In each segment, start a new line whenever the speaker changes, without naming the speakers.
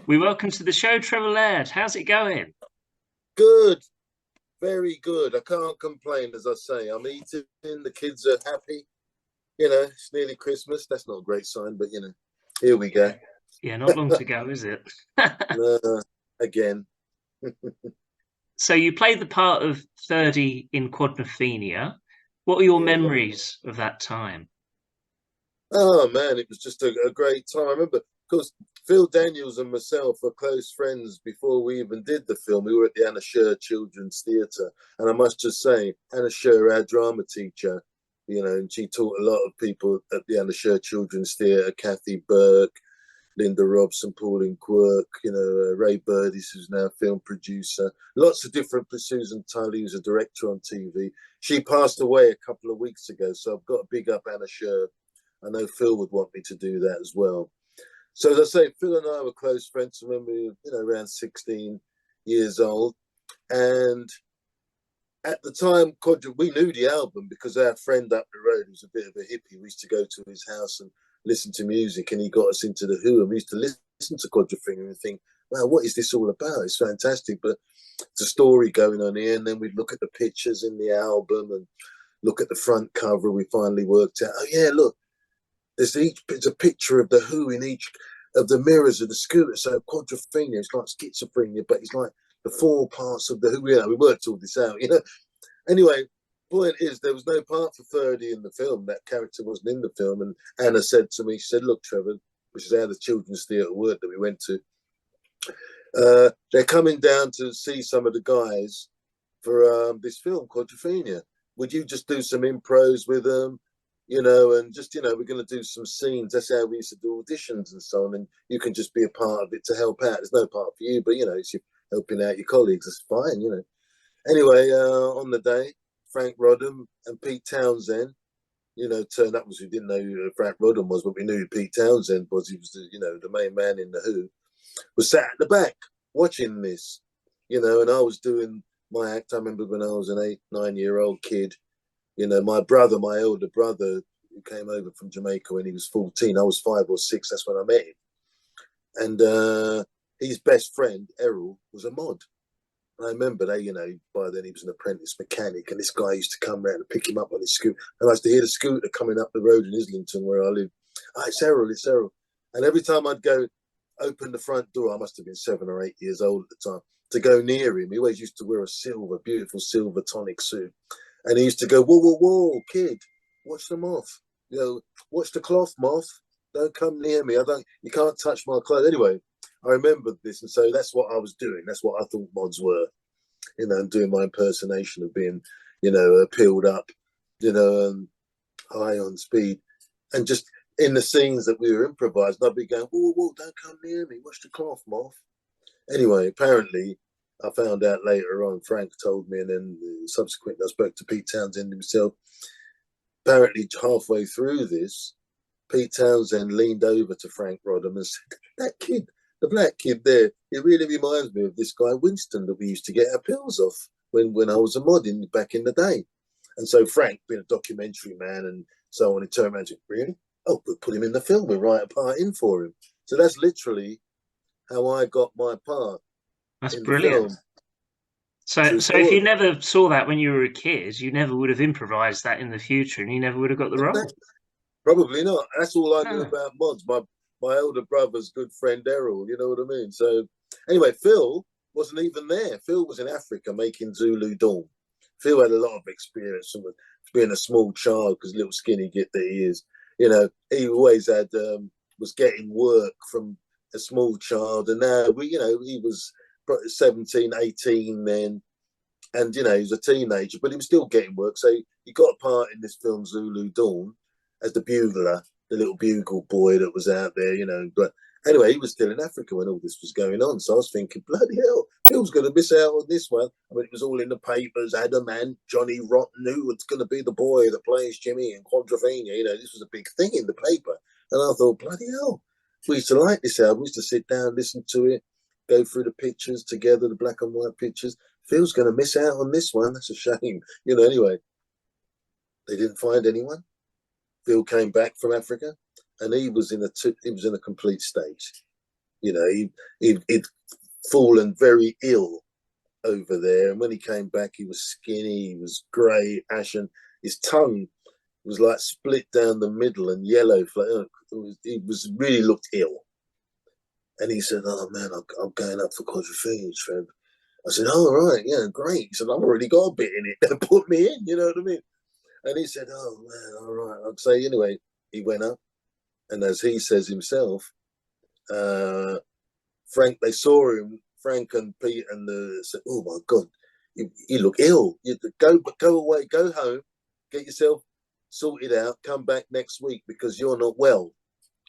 We welcome to the show Trevor Laird. How's it going?
Good, very good. I can't complain, as I say. I'm eating, the kids are happy. It's nearly Christmas. That's not a great sign, but here we go.
Yeah, not long to go, is it?
Uh, again.
So you played the part of Ferdy in Quadrophenia. What are your
Yeah.
memories of that time?
Oh man, it was just a great time. I remember, of course, Phil Daniels and myself were close friends before we even did the film. We were at the Anna Scher Children's Theatre, and I must just say, Anna Scher, our drama teacher, and she taught a lot of people at the Anna Scher Children's Theatre. Kathy Burke, Linda Robson, Pauline Quirk, Ray Burdiss, who's now a film producer. Lots of different. Susan Tully, who's a director on TV. She passed away a couple of weeks ago, so I've got to big up Anna Scher. I know Phil would want me to do that as well. So as I say, Phil and I were close friends when we were, around 16 years old. And at the time, we knew the album because our friend up the road was a bit of a hippie. We used to go to his house and listen to music, and he got us into the Who, and we used to listen to Quadrophenia and think, wow, what is this all about? It's fantastic, but it's a story going on here. And then we'd look at the pictures in the album and look at the front cover. We finally worked out, oh yeah, look, there's a picture of the Who in each of the mirrors of the scooter. So Quadrophenia is like schizophrenia, but it's like the four parts of the Who. We worked all this out. Anyway, point is, there was no part for Ferdy in the film. That character wasn't in the film. And Anna said to me, she said, look, Trevor, which is how the children's theatre worked that we went to, they're coming down to see some of the guys for this film, Quadrophenia. Would you just do some impros with them? And just, we're going to do some scenes. That's how we used to do auditions and so on. And you can just be a part of it to help out. There's no part for you, but, it's you helping out your colleagues. That's fine. Anyway, on the day, Frank Rodham and Pete Townsend, turned up. We didn't know who Frank Rodham was, but we knew who Pete Townsend was. He was, the main man in the Who. Was sat at the back watching this, and I was doing my act. I remember when I was an 8, 9-year-old kid. My brother, my older brother, who came over from Jamaica when he was 14. I was 5 or 6. That's when I met him. And his best friend, Errol, was a mod. And I remember by then he was an apprentice mechanic, and this guy used to come round and pick him up on his scooter. And I used to hear the scooter coming up the road in Islington where I live. Oh, it's Errol, it's Errol. And every time I'd go open the front door, I must have been 7 or 8 years old at the time, to go near him. He always used to wear a beautiful silver tonic suit. And he used to go, whoa, whoa, whoa, kid, watch the moth. Watch the cloth, moth. Don't come near me. You can't touch my clothes. Anyway, I remembered this. And so that's what I was doing. That's what I thought mods were, and doing my impersonation of being, peeled up, high on speed. And just in the scenes that we were improvising, I'd be going, whoa, whoa, don't come near me. Watch the cloth, moth. Anyway, apparently, I found out later on, Frank told me, and then subsequently I spoke to Pete Townsend himself. Apparently, halfway through this, Pete Townsend leaned over to Frank Rodham and said, that kid, the black kid there, it really reminds me of this guy, Winston, that we used to get our pills off when I was a mod back in the day. And so Frank, being a documentary man and so on, he turned around and said, really? Oh, we'll put him in the film. We'll write a part in for him. So that's literally how I got my part
That's
in the film.
brilliant. So if you never saw that when you were a kid, you never would have improvised that in the future, and you never would have got the role.
Probably not. That's all I knew
No.
about mods. My older brother's good friend Errol, you know what I mean? So anyway, Phil wasn't even there. Phil was in Africa making Zulu Dawn. Phil had a lot of experience from being a small child, because little skinny git that he is. He always had was getting work from a small child, and now he was 17, 18 then, and he was a teenager, but he was still getting work. So he got a part in this film Zulu Dawn as the bugler, the little bugle boy that was out there, But anyway, he was still in Africa when all this was going on. So I was thinking, bloody hell, Phil's going to miss out on this one. I mean, it was all in the papers. Adam and Johnny Rotten, who was going to be the boy that plays Jimmy in Quadrophenia. This was a big thing in the paper. And I thought, bloody hell, we used to like this album. We used to sit down, listen to it, go through the pictures together, the black and white pictures. Phil's going to miss out on this one. That's a shame. Anyway, they didn't find anyone. Phil came back from Africa, and he was in a complete state. You know, he'd fallen very ill over there, and when he came back, he was skinny, he was grey, ashen. His tongue was like split down the middle and yellow. He was really looked ill. And he said, "Oh man, I'm going up for quadrophenia, Trev." I said, "Oh right, yeah, great." He said, "I've already got a bit in it. Put me in." You know what I mean? And he said, "Oh man, all right." I'd say anyway. He went up, and as he says himself, uh, Frank, they saw him, Frank and Pete, and said, "Oh my God, you look ill. You go away, go home, get yourself sorted out. Come back next week because you're not well."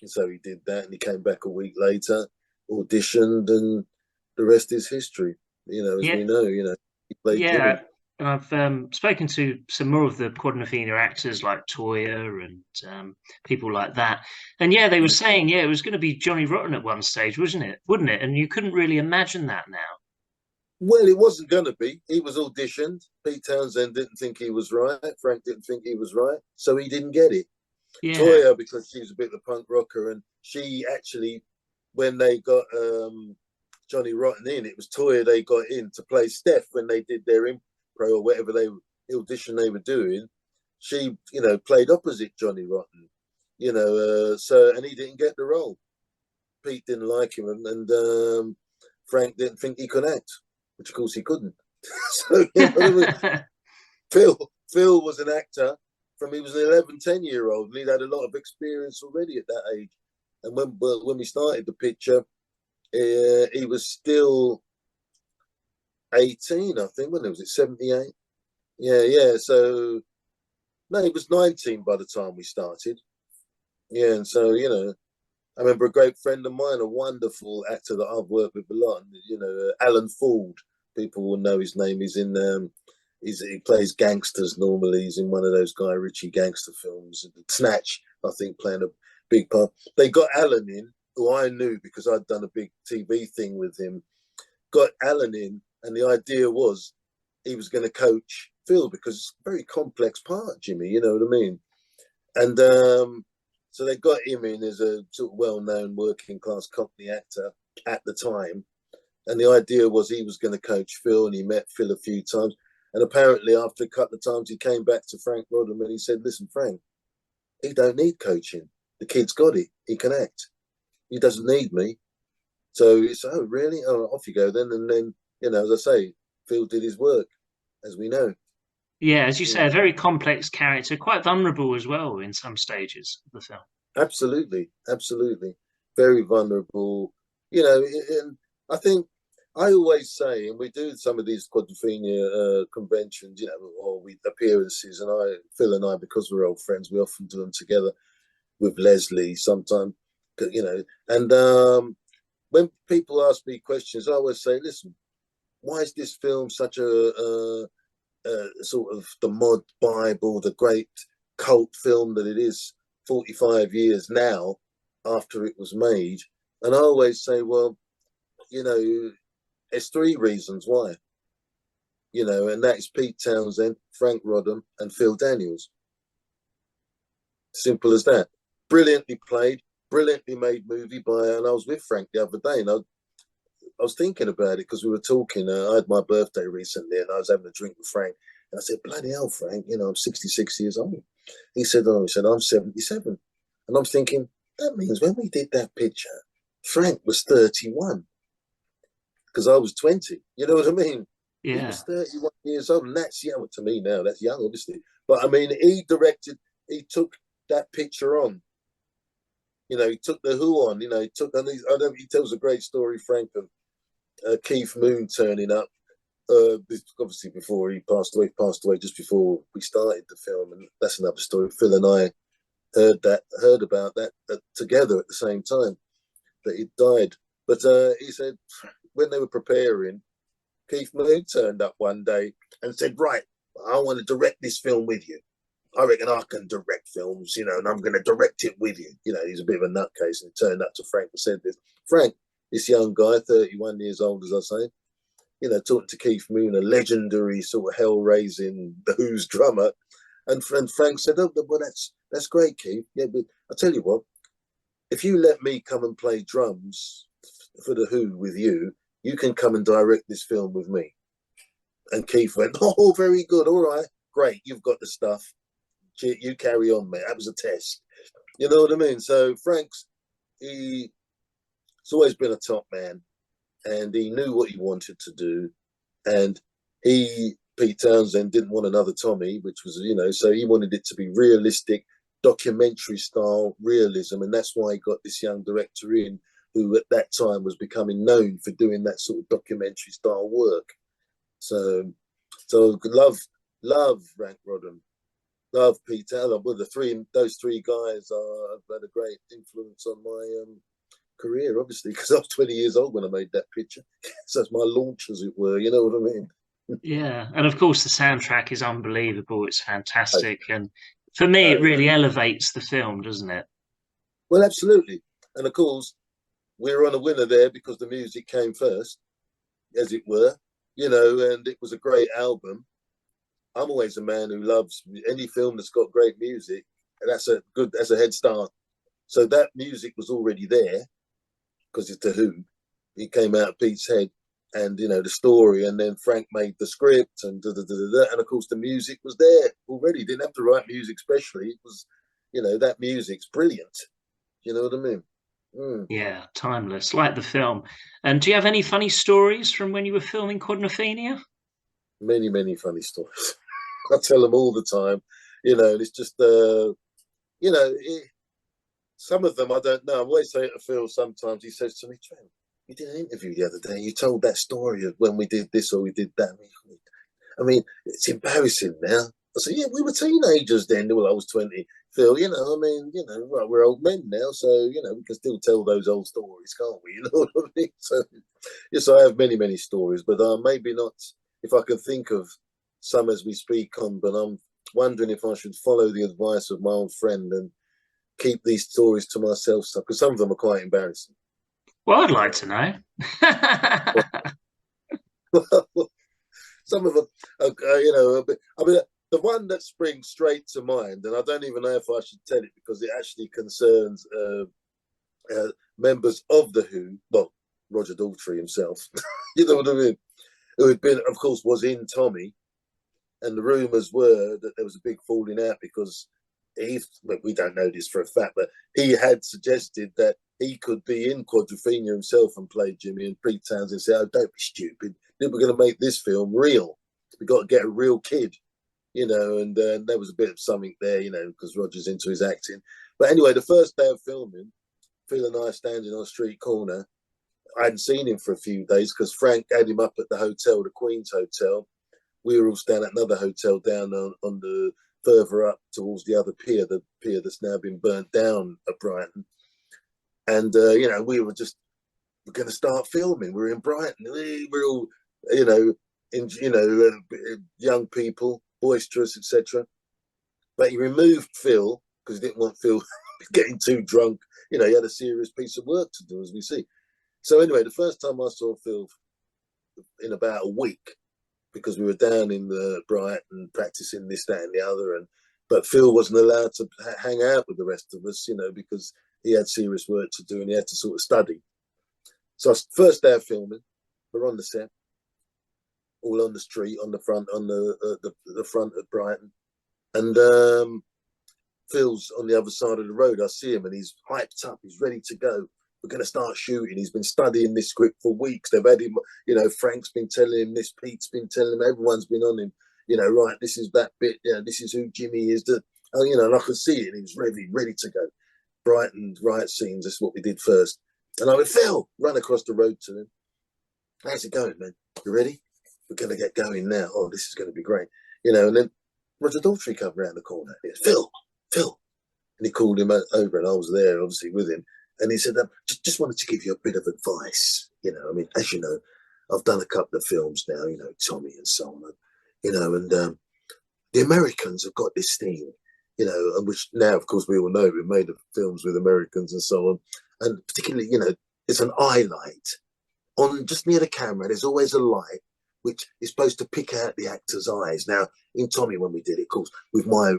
And so he did that, and he came back a week later, auditioned, and the rest is history. You know, as
Yeah,
we know, he played Jimmy.
yeah. And I've spoken to some more of the Quadrophenia actors like Toya and people like that. And yeah, they were saying, yeah, it was going to be Johnny Rotten at one stage, wasn't it? Wouldn't it? And you couldn't really imagine that now.
Well, it wasn't going to be. He was auditioned. Pete Townsend didn't think he was right. Frank didn't think he was right, so he didn't get it.
Yeah,
Toya, because she was a bit of a punk rocker, and she actually, when they got Johnny Rotten in, it was Toya they got in to play Steph when they did their impro or whatever audition they were doing. She, played opposite Johnny Rotten, so, and he didn't get the role. Pete didn't like him, and Frank didn't think he could act, which of course he couldn't. So, what I mean? Phil was an actor from he was an 11, 10-year-old, and he'd had a lot of experience already at that age. And when we started the picture, he was still 18, I think. When was it, 78? Yeah, yeah. So no, he was 19 by the time we started. Yeah, and so I remember a great friend of mine, a wonderful actor that I've worked with a lot. Alan Ford. People will know his name. He's in he plays gangsters normally. He's in one of those Guy Ritchie gangster films. Snatch, I think, playing a big part. They got Alan in, who I knew because I'd done a big TV thing with him. Got Alan in, and the idea was he was going to coach Phil because it's a very complex part, Jimmy. You know what I mean? And so they got him in as a sort of well-known working-class Cockney actor at the time. And the idea was he was going to coach Phil, and he met Phil a few times. And apparently, after a couple of times, he came back to Frank Rodham and he said, "Listen, Frank, he don't need coaching. The kid's got it. He can act. He doesn't need me." So it's, "Oh, really? Oh, off you go then." And then, as I say, Phil did his work, as we know.
yeah. As you say, a
Mm.
very complex character, quite vulnerable as well in some stages of the film.
Absolutely, absolutely. Very vulnerable. And I think I always say, and we do some of these quadrophenia conventions, or we appearances, and Phil and I, because we're old friends, we often do them together with Leslie sometimes, and when people ask me questions, I always say, "Listen, why is this film such a sort of the mod Bible, the great cult film that it is 45 years now after it was made?" And I always say, well, there's three reasons why, and that is Pete Townsend, Frank Rodham, and Phil Daniels. Simple as that. Brilliantly played, brilliantly made movie and I was with Frank the other day, and I was thinking about it because we were talking. I had my birthday recently, and I was having a drink with Frank. And I said, "Bloody hell, Frank! I'm 66 years old." He said, "Oh," he said, "I'm 77." And I'm thinking that means when we did that picture, Frank was 31 because I was 20. You know what I mean? He
Yeah,
was 31 years old, and that's young to me now. That's young, obviously. But I mean, he took that picture on. He took the Who on. He took, and he tells a great story, Frank, of Keith Moon turning up. Obviously, before he passed away just before we started the film, and that's another story. Phil and I heard about that together at the same time that he died. But he said when they were preparing, Keith Moon turned up one day and said, "Right, I want to direct this film with you. I reckon I can direct films, and I'm going to direct it with you." He's a bit of a nutcase, and he turned up to Frank and said this. Frank, this young guy, 31 years old, as I say, talking to Keith Moon, a legendary sort of hell-raising The Who's drummer. And Frank said, "Oh, well, that's great, Keith. Yeah, but I tell you what, if you let me come and play drums for the Who with you. You can come and direct this film with me. And Keith went, oh, very good. All right, great. You've got the stuff. You carry on, mate. That was a test. You know what I mean? So he's always been a top man, and he knew what he wanted to do. And Pete Townsend, didn't want another Tommy, which was, so he wanted it to be realistic, documentary style realism. And that's why he got this young director in, who at that time was becoming known for doing that sort of documentary style work. So love Frank Rodham, love Pete Townsend. Well, those three guys have had a great influence on my career, obviously, because I was 20 years old when I made that picture. So it's my launch, as it were. You know what I mean?
Yeah, and of course the soundtrack is unbelievable. It's fantastic, and for me, it really elevates the film, doesn't it?
Well, absolutely. And of course, we're on a winner there because the music came first, as it were. And it was a great album. I'm always a man who loves any film that's got great music. And that's a head start. So that music was already there because it's the Who. It came out of Pete's head, and the story, and then Frank made the script, and and of course the music was there already. Didn't have to write music specially. It was, that music's brilliant. You know what I mean?
Yeah, timeless, like the film. And do you have any funny stories from when you were filming Quadrophenia?
Many, many funny stories. I tell them all the time. It's just, some of them I don't know. I always say it to Phil sometimes. He says to me, Trent, you did an interview the other day. You told that story of when we did this or we did that. I mean, it's embarrassing now. I said, yeah, we were teenagers then. Well, I was 20. Phil, well, we're old men now, so, we can still tell those old stories, can't we? You know what I mean? So, yes, I have many, many stories, but maybe not if I can think of some as we speak on, but I'm wondering if I should follow the advice of my old friend and keep these stories to myself, because some of them are quite embarrassing.
Well, I'd like to know.
Some of them, a bit, I mean, the one that springs straight to mind, and I don't even know if I should tell it because it actually concerns members of the Who. Well, Roger Daltrey himself, you know what I mean? Who had been, of course, was in Tommy, and the rumours were that there was a big falling out because we don't know this for a fact, but he had suggested that he could be in Quadrophenia himself and play Jimmy, and Pete Townsend said, oh, don't be stupid. We're going to make this film real. We've got to get a real kid, and there was a bit of something there, because Roger's into his acting. But anyway, the first day of filming, Phil and I standing on a street corner. I hadn't seen him for a few days because Frank had him up at the hotel, the Queen's Hotel. We were all staying at another hotel down on the further up towards the other pier, the pier that's now been burnt down at Brighton. And, we were going to start filming. We were in Brighton. We were all, young people, boisterous, etc. But he removed Phil because he didn't want Phil getting too drunk. He had a serious piece of work to do, as we see. So anyway, the first time I saw Phil in about a week, because we were down in the Brighton practicing this, that, and the other, but Phil wasn't allowed to hang out with the rest of us, because he had serious work to do and he had to sort of study. So first day of filming, we're on the set, all on the street, on the front, on the front of Brighton, and Phil's on the other side of the road. I see him and he's hyped up, he's ready to go. We're going to start shooting. He's been studying this script for weeks. They've had him, Frank's been telling him this, Pete's been telling him, everyone's been on him, right, this is that bit, this is who Jimmy is. And I could see it, and he was ready to go. Brighton riot scenes, that's what we did first. And I went, Phil, run across the road to him. How's it going, man? You ready? We're going to get going now. Oh, this is going to be great. And then Roger Daltrey come around the corner. He goes, Phil. And he called him over, and I was there, obviously, with him. And he said, just wanted to give you a bit of advice. As you know, I've done a couple of films now, Tommy and so on, and the Americans have got this thing, and which now, of course, we all know we've made films with Americans and so on. And particularly, it's an eye light on just near the camera. There's always a light which is supposed to pick out the actor's eyes. Now, in Tommy, when we did it, of course, with my,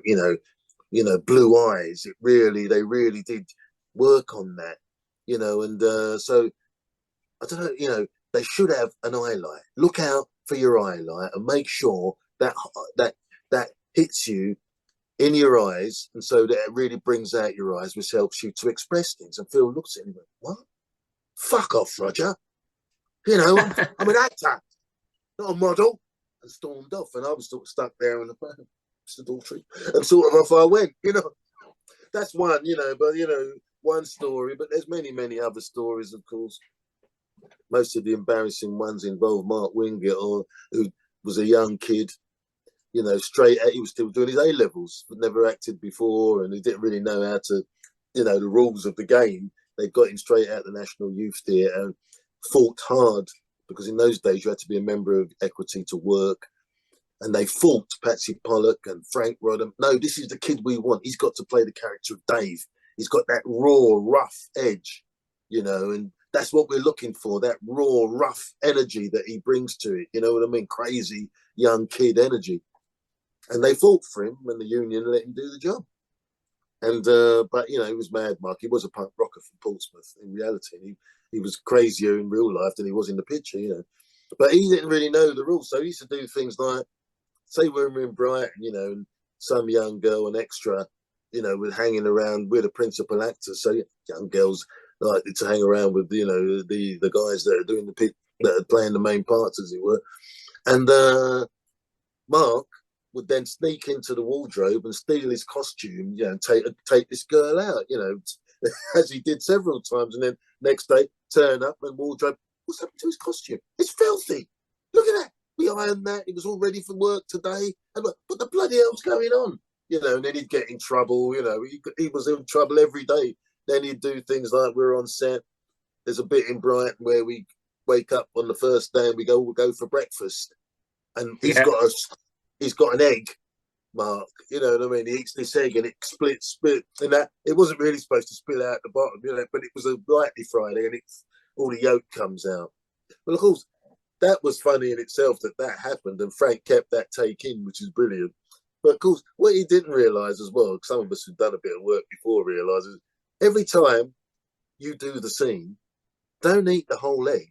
blue eyes, they really did work on that, and so I don't know, you know, they should have an eye light. Look out for your eye light and make sure that that hits you in your eyes, and so that it really brings out your eyes, which helps you to express things. And Phil looks at him and went, "What? Fuck off, Roger. You know, I'm an actor, not a model," and stormed off. And I was sort of stuck there in the tree, and sort of off I went. You know, that's one, you know, but you know, one story. But there's many, many other stories, of course. Most of the embarrassing ones involve Mark Wingett, or who was a young kid, you know, straight out. He was still doing his A levels, but never acted before, and he didn't really know how to, you know, the rules of the game. They got him straight out the National Youth Theatre and fought hard, because in those days you had to be a member of Equity to work. And they fought Patsy Pollock and Frank Rodham. No, this is the kid we want. He's got to play the character of Dave. He's got that raw, rough edge, you know, and that's what we're looking for, that raw, rough energy that he brings to it. You know what I mean? Crazy young kid energy. And they fought for him, and the union let him do the job. And but you know, he was mad, Mark. He was a punk rocker from Portsmouth in reality. He was crazier in real life than he was in the picture, you know. But he didn't really know the rules, so he used to do things like, say we're in Brighton, you know, and some young girl, an extra, you know, was hanging around with the principal actors. So young girls like to hang around with, you know, the guys that are doing that are playing the main parts, as it were. And Mark would then sneak into the wardrobe and steal his costume, you know, and take this girl out, you know, as he did several times. And then next day, turn up and wardrobe, what's happened to his costume? It's filthy. Look at that. We ironed that. It was all ready for work today. And look, what the bloody hell's going on? You know, and then he'd get in trouble. You know, he was in trouble every day. Then he'd do things like, we're on set. There's a bit in Brighton where we wake up on the first day and we'll go for breakfast. And he's got an egg, Mark. You know what I mean? He eats this egg and it splits, and that it wasn't really supposed to spill out the bottom, you know, but it was a lightly fried egg, and all the yolk comes out. Well, of course, that was funny in itself that happened, and Frank kept that take in, which is brilliant. But of course, what he didn't realise as well, some of us who've done a bit of work before realise, is every time you do the scene, don't eat the whole egg,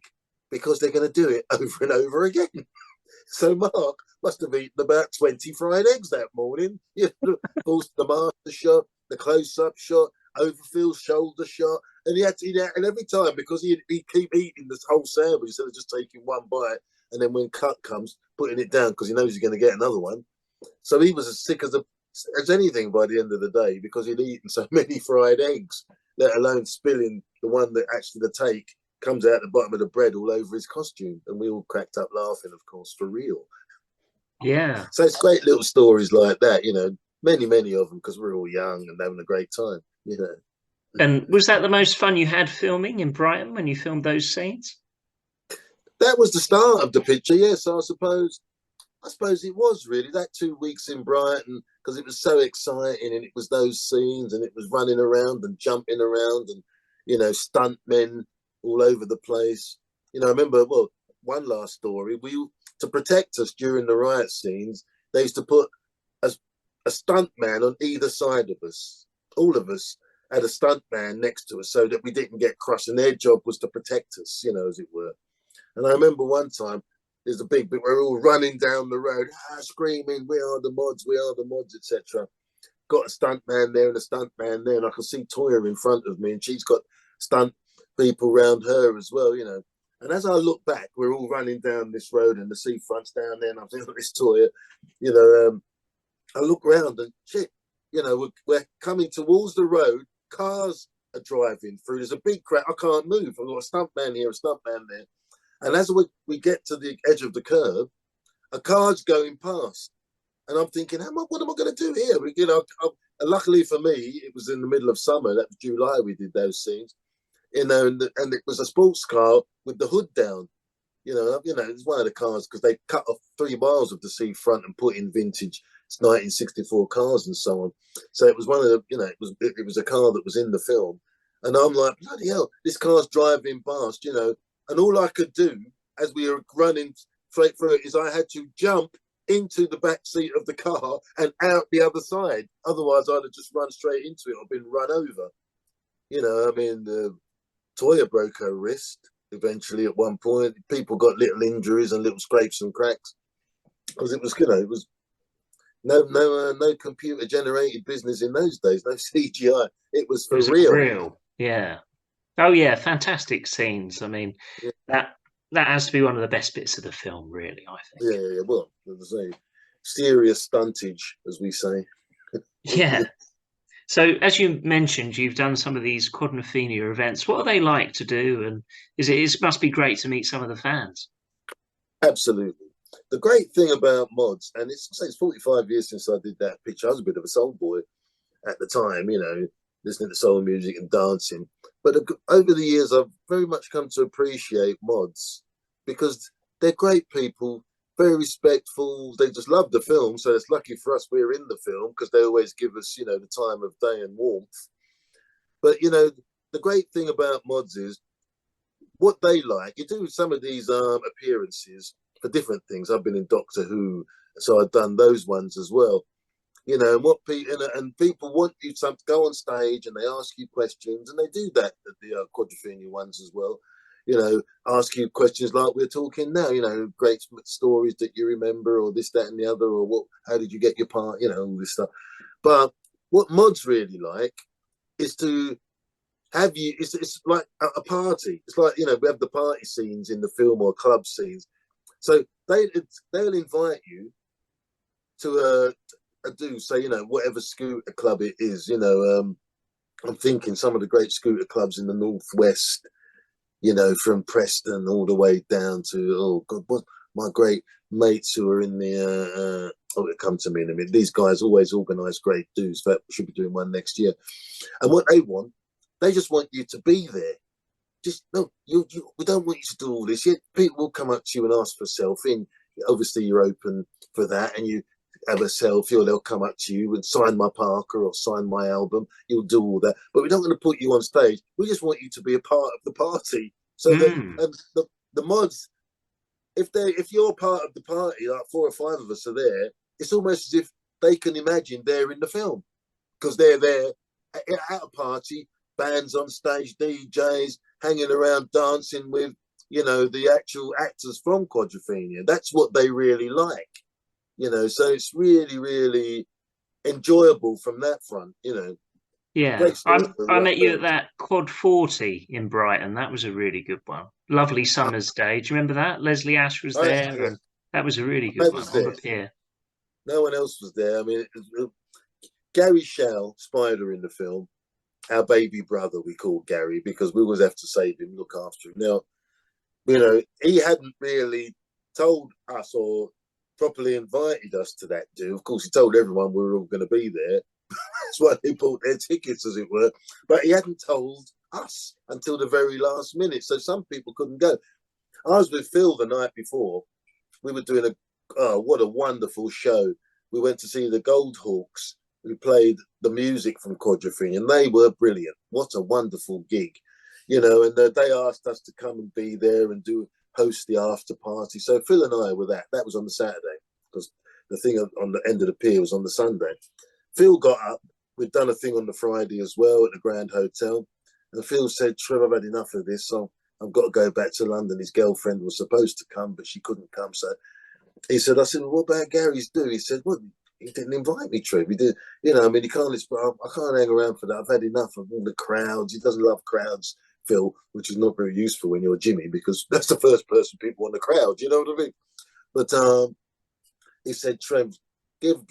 because they're going to do it over and over again. So Mark must have eaten about 20 fried eggs that morning. You know, of course, the master shot, the close-up shot, overfill shoulder shot, and he had to eat that. And every time, because he'd keep eating this whole sandwich instead of just taking one bite, and then when cut comes, putting it down because he knows he's going to get another one. So he was as sick as anything by the end of the day, because he'd eaten so many fried eggs, let alone spilling the one that actually the take comes out the bottom of the bread all over his costume. And we all cracked up laughing, of course, for real.
Yeah.
So it's great little stories like that, you know, many, many of them, because we're all young and having a great time, you know.
And was that the most fun you had filming in Brighton when you filmed those scenes?
That was the start of the picture, yes. I suppose it was really that 2 weeks in Brighton, because it was so exciting, and it was those scenes, and it was running around and jumping around, and you know, stunt men all over the place. You know, I remember, well, one last story. To protect us during the riot scenes, they used to put a stunt man on either side of us. All of us had a stunt man next to us, so that we didn't get crushed, and their job was to protect us, you know, as it were. And I remember one time, there's a big bit, we're all running down the road, screaming, we are the mods, etc. Got a stunt man there and a stunt man there, and I can see Toya in front of me, and she's got stunt people around her as well, you know. And as I look back, we're all running down this road, and the seafront's down there, and I'm thinking, this Toya, you know, I look around and shit, you know, we're coming towards the road, cars are driving through, there's a big crowd, I can't move, I've got a stunt man here, a stunt man there. And as we get to the edge of the curb, a car's going past. And I'm thinking, what am I going to do here? You know, luckily for me, it was in the middle of summer. That was July we did those scenes. You know, and it was a sports car with the hood down. You know, it's one of the cars, because they cut off 3 miles of the seafront and put in vintage 1964 cars and so on. So it was one of the, you know, it was a car that was in the film. And I'm like, bloody hell, this car's driving past, you know. And all I could do as we were running straight through it is I had to jump into the back seat of the car and out the other side. Otherwise, I'd have just run straight into it or been run over. You know, I mean, Toya broke her wrist. eventually at one point. People got little injuries and little scrapes and cracks because it was, it was no computer generated business in those days, no CGI. It was
It
for
was
real.
real. Yeah. Oh yeah, fantastic scenes. I mean,
Yeah,
that that has to be one of the best bits of the film, really, I think.
yeah. Well, there's a serious stuntage, as we say.
Yeah. So, as you mentioned, you've done some of these Quadrophenia events. What are they like to do? And it must be great to meet some of the fans.
Absolutely. The great thing about mods, and it's 45 years since I did that picture. I was a bit of a soul boy at the time, listening to soul music and dancing. But over the years, I've very much come to appreciate mods because they're great people, very respectful. They just love the film. So it's lucky for us we're in the film because they always give us, the time of day and warmth. But, the great thing about mods is what they like. You do some of these appearances for different things. I've been in Doctor Who, so I've done those ones as well. And what people and people want you to go on stage and they ask you questions, and they do that at the Quadrophenia ones as well. Ask you questions like we're talking now. Great stories that you remember, or this, that, and the other, or what? How did you get your part? All this stuff. But what mods really like is to have you. It's like a party. It's like we have the party scenes in the film or club scenes. So they'll invite you to do say whatever scooter club it is. I'm thinking some of the great scooter clubs in the northwest. From Preston all the way down to what my great mates who are in the it'll come to me in a minute. These guys always organise great dues. That we should be doing one next year. And what they just want you to be there. Just no, we don't want you to do all this. Yet people will come up to you and ask for a selfie. And obviously, you're open for that, and you have a selfie, or they'll come up to you and sign my Parker or sign my album. You'll do all that, but we don't want to put you on stage. We just want you to be a part of the party. So that the mods, if you're part of the party, like 4 or 5 of us are there, it's almost as if they can imagine they're in the film because they're there at a party, bands on stage, DJs hanging around dancing with the actual actors from Quadrophenia. That's what they really like. So it's really, really enjoyable from that front.
Yeah,
Great story.
I met you at that Quad 40 in Brighton. That was a really good one. Lovely summer's day. Do you remember that? Leslie Ash was there, and that was a really good one on the pier.
No one else was there. I mean, Gary Shell, Spider in the film, our baby brother, we called Gary because we always have to save him, look after him. Now, he hadn't really told us or properly invited us to that do. Of course, he told everyone we were all going to be there. That's why they bought their tickets, as it were. But he hadn't told us until the very last minute. So some people couldn't go. I was with Phil the night before. We were doing what a wonderful show. We went to see the Goldhawks, who played the music from Quadrophenia, and they were brilliant. What a wonderful gig. And they asked us to come and be there and host the after party. So Phil and I were that. That was on the Saturday because the thing on the end of the pier was on the Sunday. Phil got up. We'd done a thing on the Friday as well at the Grand Hotel. And Phil said, Trev, I've had enough of this. So I've got to go back to London. His girlfriend was supposed to come, but she couldn't come. So he said, I said, well, what about Gary's do? He said, well, he didn't invite me, Trev. He did, he can't, I can't hang around for that. I've had enough of all the crowds. He doesn't love crowds, Phil, which is not very useful when you're Jimmy, because that's the first person people want the crowd. You know what I mean? But he said, Trev, give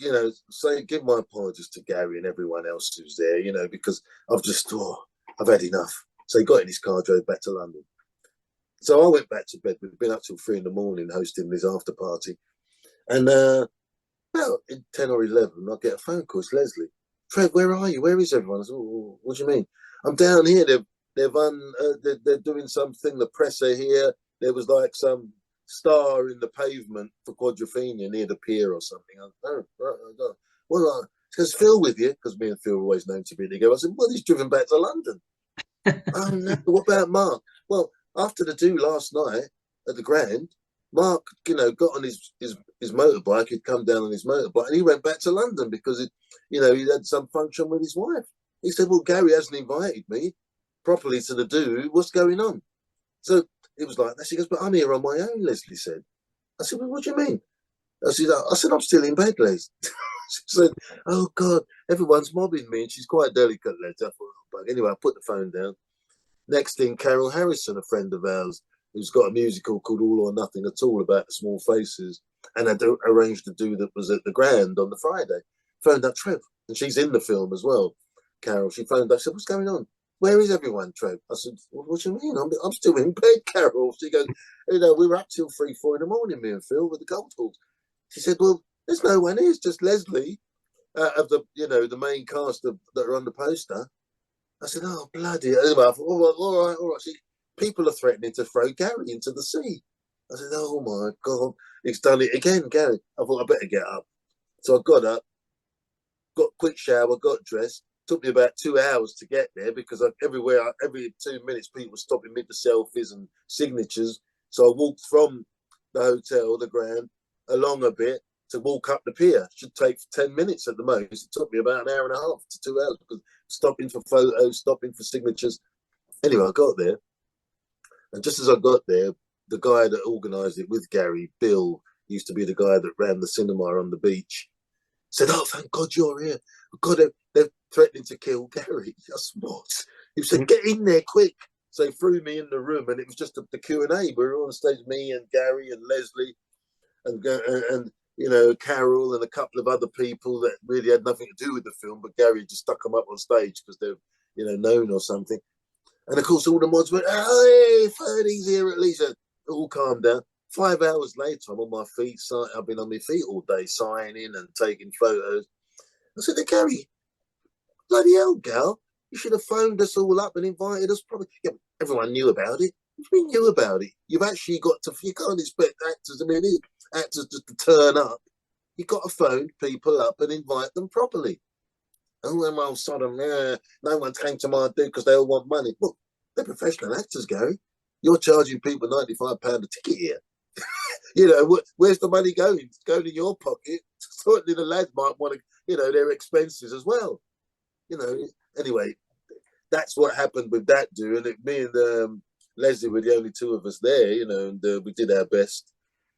my apologies to Gary and everyone else who's there, because I've had enough. So he got in his car, drove back to London. So I went back to bed. We'd been up till 3 a.m. hosting this after party. And about 10 or 11, I get a phone call. It's Leslie. Trev, where are you? Where is everyone? I said, what do you mean? I'm down here. They're doing something. The press are here. There was like some star in the pavement for Quadrophenia near the pier or something. Well, because Phil with you, because me and Phil are always known to be together. I said, well, he's driven back to London. Oh, no. What about Mark? Well, after the do last night at the Grand, Mark, got on his motorbike. He'd come down on his motorbike, and he went back to London because he had some function with his wife. He said, "Well, Gary hasn't invited me properly to the do. What's going on?" So it was like that. She goes, but I'm here on my own, Leslie said. I said, well, what do you mean? I said, I'm still in bed, Les. She said, oh, God, everyone's mobbing me. And she's quite delicate, Les. I thought, but anyway, I put the phone down. Next thing, Carol Harrison, a friend of ours, who's got a musical called All or Nothing at All about the small faces, and had arranged to do that was at the Grand on the Friday, phoned up Trev, and she's in the film as well. Carol, she phoned up, said, what's going on? Where is everyone, Trev? I said, well, what do you mean? I'm still in bed, Carol. She goes, we were up till 3, 4 in the morning, me and Phil, with the Gold Hawks. She said, well, there's no one here. It's just Leslie of the main cast that are on the poster. I said, oh, bloody hell. Anyway, I thought, all right. See, people are threatening to throw Gary into the sea. I said, oh, my God. He's done it again, Gary. I thought, I better get up. So I got up, got a quick shower, got dressed. Took me about 2 hours to get there because every 2 minutes, people were stopping me for selfies and signatures. So I walked from the hotel, the Grand, along a bit to walk up the pier. It should take 10 minutes at the most. It took me about an hour and a half to 2 hours because stopping for photos, stopping for signatures. Anyway, I got there. And just as I got there, the guy that organised it with Gary, Bill, used to be the guy that ran the cinema on the beach, said, oh, thank God you're here. God, they're threatening to kill Gary. I said, what? He said, get in there quick. So he threw me in the room, and it was just the Q&A. We were on stage, me and Gary and Leslie and Carol and a couple of other people that really had nothing to do with the film, but Gary just stuck them up on stage because they're, known or something. And of course, all the mods went, oh, hey, Ferdy's here at least. All calmed down. 5 hours later, I'm on my feet. I've been on my feet all day, signing and taking photos. I said to Gary, bloody hell, gal, you should have phoned us all up and invited us. Probably, yeah, everyone knew about it. We knew about it. You've actually got to, you can't expect actors, actors just to turn up. You've got to phone people up and invite them properly. Oh, and all of a sudden, no one came to my do because they all want money. Well, they're professional actors, Gary. You're charging people £95 a ticket here. Where's the money going? It's going in your pocket. Certainly the lads might want to, their expenses as well. Anyway, that's what happened with that do. And me and Leslie were the only two of us there, and we did our best.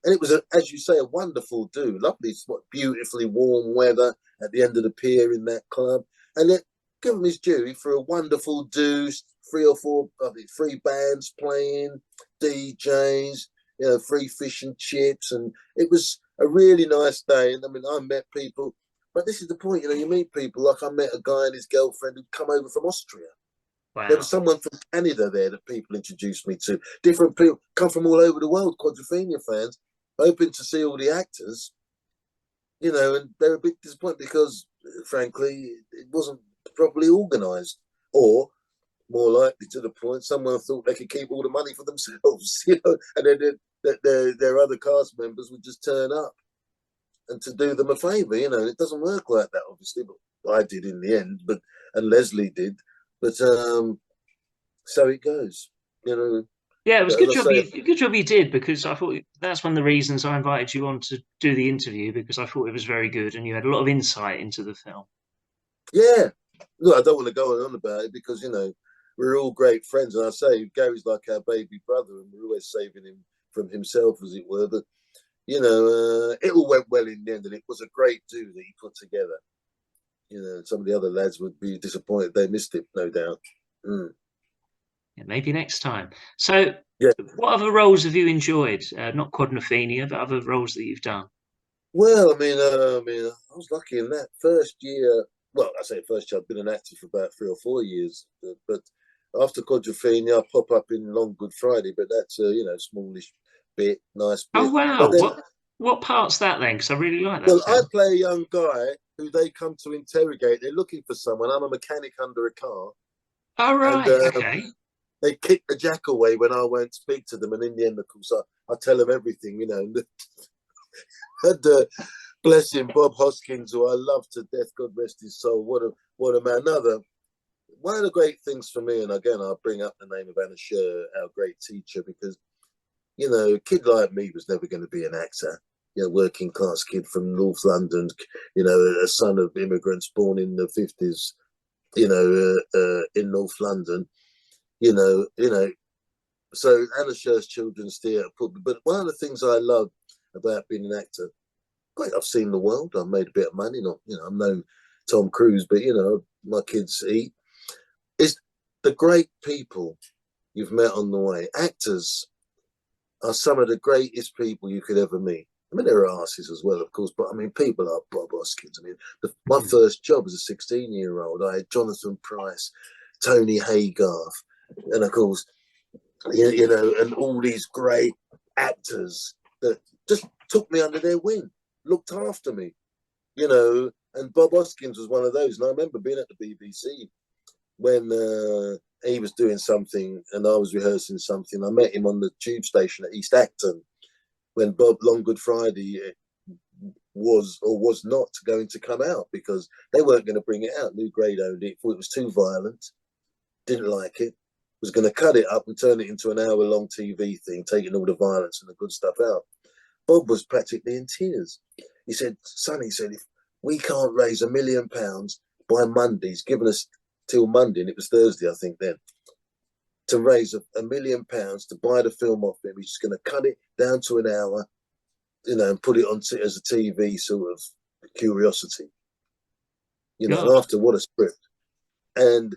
And it was, as you say, a wonderful do. Lovely, beautifully warm weather at the end of the pier in that club. And then, give him his due for a wonderful do, 3 or 4, free bands playing, DJs, free fish and chips. And it was a really nice day. And I met people. But this is the point, you meet people. Like I met a guy and his girlfriend who'd come over from Austria. Wow. There was someone from Canada there that people introduced me to. Different people come from all over the world, Quadrophenia fans, hoping to see all the actors, and they're a bit disappointed because, frankly, it wasn't properly organised. Or, more likely to the point, someone thought they could keep all the money for themselves, and then their other cast members would just turn up and to do them a favour, It doesn't work like that, obviously, but I did in the end, and Leslie did. But so it goes,
Yeah, it was good job. Good job you did, because I thought that's one of the reasons I invited you on to do the interview, because I thought it was very good and you had a lot of insight into the film.
Yeah, look, I don't want to go on about it because we're all great friends, and I say Gary's like our baby brother, and we're always saving him from himself, as it were. But it all went well in the end, and it was a great do that he put together. Some of the other lads would be disappointed they missed it, no doubt. Mm.
Yeah, maybe next time. So, yeah. What other roles have you enjoyed? Not Quadrophenia, but other roles that you've done.
Well, I was lucky in that first year. Well, I say first year. I've been an actor for about 3 or 4 years, but after Quadrophenia, I pop up in Long Good Friday. But that's a smallish bit, nice bit.
Oh wow! Then, what part's that then? Because I really like that.
Well, I play a young guy who they come to interrogate. They're looking for someone. I'm a mechanic under a car.
Oh right, okay.
They kick the jack away when I won't speak to them, and in the end, of course, I tell them everything, And bless him, Bob Hoskins, who I love to death, God rest his soul. What a man! One of the great things for me, and again, I'll bring up the name of Anna Scher, our great teacher, because a kid like me was never going to be an actor. Working class kid from North London, a son of immigrants born in the 50s, in North London. So Anna Scher's Children's Theatre put me. But one of the things I love about being an actor, great, I've seen the world. I've made a bit of money. Not, I'm no Tom Cruise, but my kids eat. Is the great people you've met on the way. Actors are some of the greatest people you could ever meet. I mean, there are asses as well, of course, but I mean, people are Bob Hoskins. I mean, my first job as a 16-year-old, I had Jonathan Pryce, Tony Haygarth, and of course, and all these great actors that just took me under their wing, looked after me, and Bob Hoskins was one of those. And I remember being at the BBC when he was doing something and I was rehearsing something. I met him on the tube station at East Acton when Bob Long Good Friday was or was not going to come out because they weren't going to bring it out. Lou Grade owned it, thought it was too violent, didn't like it, was going to cut it up and turn it into an hour-long TV thing, taking all the violence and the good stuff out. Bob was practically in tears. He said, "Son," he said, "if we can't raise £1 million by Monday," he's given us till Monday, and it was Thursday, I think, then, to raise £1 million to buy the film off him. He's just going to cut it down to an hour, and put it on as a TV sort of curiosity. And after what a script. And,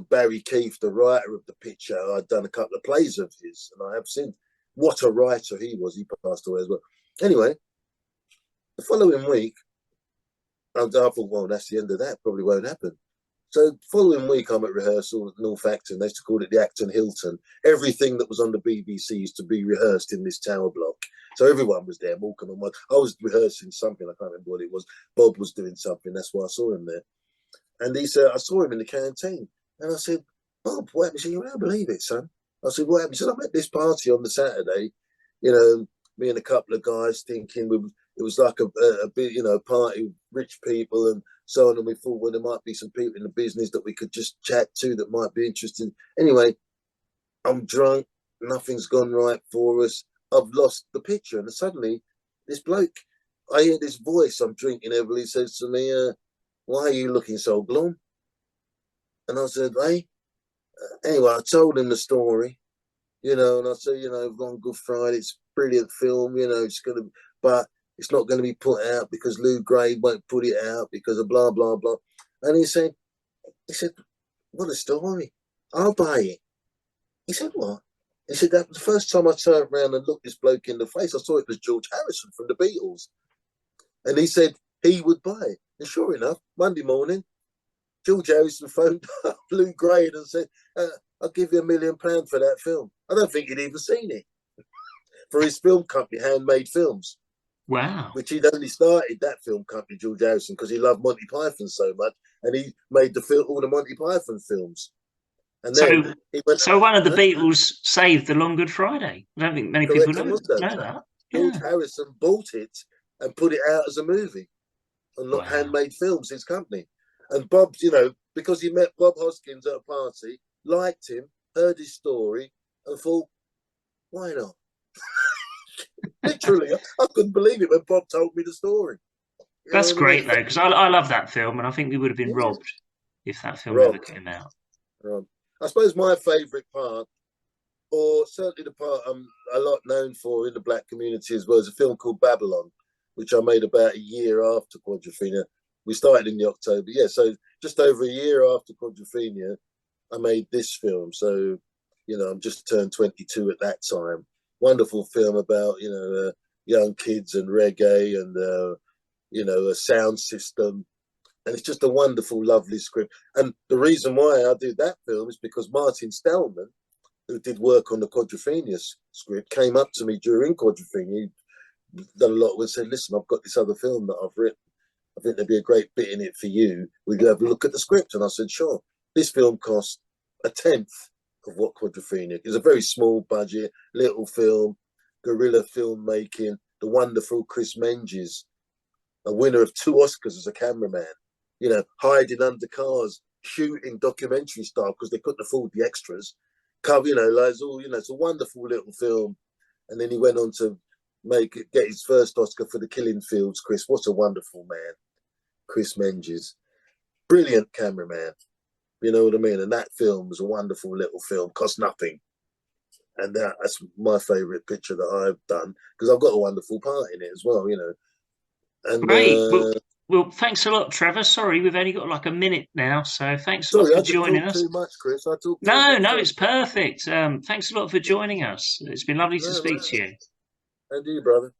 Barry Keefe, the writer of the picture, I'd done a couple of plays of his, and I have seen what a writer he was. He passed away as well. Anyway, the following week, I thought, well, that's the end of that. Probably won't happen. So following week, I'm at rehearsal at North Acton. They used to call it the Acton Hilton. Everything that was on the BBC used to be rehearsed in this tower block. So everyone was there, Morecambe and Mud. I was rehearsing something. I can't remember what it was. Bob was doing something. That's why I saw him there. And he said, I saw him in the canteen. And I said, "Bob, what happened?" He said, "You won't believe it, son." I said, "What happened?" He said, "I'm at this party on the Saturday. Me and a couple of guys thinking it was like a bit, party with rich people and so on. And we thought, well, there might be some people in the business that we could just chat to that might be interested." Anyway, I'm drunk. Nothing's gone right for us. I've lost the picture. And suddenly, this bloke, I hear this voice. I'm drinking heavily. Says to me, "Why are you looking so glum?" And I said, "Hey." Anyway, I told him the story, and I said, "Long Good Friday, it's a brilliant film, but it's not going to be put out because Lou Grade won't put it out because of blah, blah, blah." And he said, "What a story. I'll buy it." He said, "What?" He said, "That was the first time I turned around and looked this bloke in the face. I saw it was George Harrison from the Beatles." And he said he would buy it. And sure enough, Monday morning, George Harrison phoned up Lou Grade and said, "I'll give you £1 million for that film." I don't think he'd even seen it. For his film company, Handmade Films.
Wow.
Which he'd only started that film company, George Harrison, because he loved Monty Python so much. And he made all the Monty Python films. And then
so one of the Beatles saved the Long Good Friday. I don't think many people know that.
George Harrison bought it and put it out as a movie on Handmade Films, his company. And Bob, because he met Bob Hoskins at a party, liked him, heard his story, and thought, why not? Literally, I couldn't believe it when Bob told me the story.
That's great, though, because I love that film, and I think we would have been robbed if that film never came out.
I suppose my favourite part, or certainly the part I'm a lot known for in the black community as well, is a film called Babylon, which I made about a year after Quadrophenia. We started in the October, so just over a year after Quadrophenia, I made this film. So, I'm just turned 22 at that time. Wonderful film about, young kids and reggae and, a sound system. And it's just a wonderful, lovely script. And the reason why I did that film is because Martin Stallman, who did work on the Quadrophenia script, came up to me during Quadrophenia. He'd done a lot and said, "Listen, I've got this other film that I've written. I think there'd be a great bit in it for you. Will you have a look at the script?" And I said, "Sure." This film cost a tenth of what Quadrophenia. It's a very small budget, little film, guerrilla filmmaking. The wonderful Chris Menges, a winner of 2 Oscars as a cameraman, hiding under cars, shooting documentary style because they couldn't afford the extras. It's a wonderful little film. And then he went on to get his first Oscar for The Killing Fields. Chris, what a wonderful man, Chris Menges. Brilliant cameraman. You know what I mean? And that film was a wonderful little film, cost nothing. and that's my favourite picture that I've done because I've got a wonderful part in it as well, you know. And
Great. Well, thanks a lot, Trevor. Sorry, we've only got like a minute now, so thanks a lot
sorry,
for
I just
joining
talked
us.
too much, Chris. I talked too
No,
much.
no,
Sorry.
it's perfect. Thanks a lot for joining us. It's been lovely to
No,
speak
man.
to you.
And you, brother.